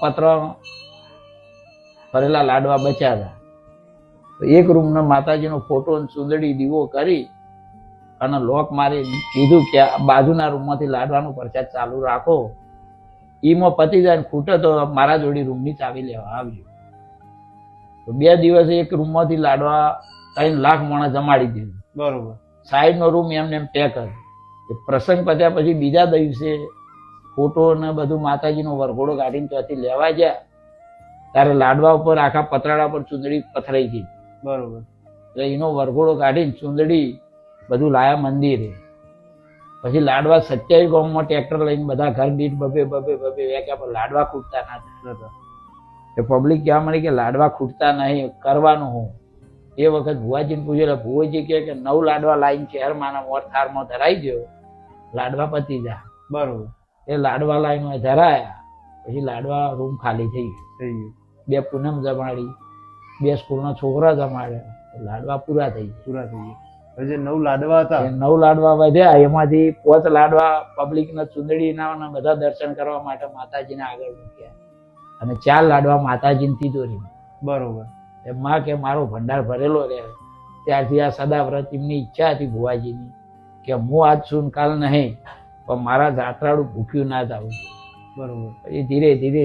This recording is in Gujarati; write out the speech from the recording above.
પત્ર ભરેલા લાડવા બચ્યા હતા. તો એક રૂમનો માતાજીનો ફોટો અને સુંદડી દીવો કરી અને લોક મારી કીધું કે બાજુના રૂમમાંથી લાડવાનું પ્રસાદ ચાલુ રાખો, ઈમાં પતી જાય ને ખૂટે તો મારા જોડી રૂમની ચાવી લેવા આવજો. તો 2 દિવસે એક રૂમમાંથી લાડવા 3 લાખ માણસ જમાડી દીધું. બરોબર. સાઈડનો રૂમ એમને એમ પેક હતો. પ્રસંગ પત્યા પછી બીજા દિવસે ફોટો ને બધું માતાજીનો વરઘોડો કાઢીને ત્યાંથી લેવા ગયા ત્યારે લાડવા ઉપર આખા પતરાળા પર ચૂંદડી પથરાઈ ગઈ. બરોબર. એટલે એનો વરઘોડો કાઢીને ચૂંદડી બધું લાયા મંદિરે. પછી લાડવા 27 ગામમાં ટ્રેક્ટર લઈને બધા ઘર દીઠ બબે વેક્યા, પણ લાડવા ખૂટતા ના હતા. એ પબ્લિક કહેવા મળી કે લાડવા ખૂટતા નહીં, કરવાનું હું. એ વખત ભુવાજીને પૂછેલા, ભુવાજી કહે કે 9 લાડવા લાઈને શહેરમાં મોર થારમાં ધરાઈ ગયો, લાડવા પતી જા. બરોબર. એ લાડવા લાઈન ધરાયા. પછી લાડવા રૂમ ખાલી થઈ ગયું. 2 પૂનમ જમાડી, 2 સ્કૂલના છોકરા જમાડ્યા, લાડવા પૂરા થઈ ગયા. જે 9 લાડવા હતા, 9 લાડવા વધ્યા. એમાંથી 5 લાડવા પબ્લિકના ચૂંદડીના બધા દર્શન કરવા માટે માતાજીને આગળ મૂક્યા અને 4 લાડવા માતાજીની તિજોરી. બરોબર. એમાં કે મારો ભંડાર ભરેલો રહે. ત્યારથી આ સદાવ્રત એમની ઈચ્છા હતી ભુવાજીની કે હું આજ સુન કાલ નહીં, પણ મારા જાત્રાળું ભૂખ્યું ના જવું. બરોબર. પછી ધીરે ધીરે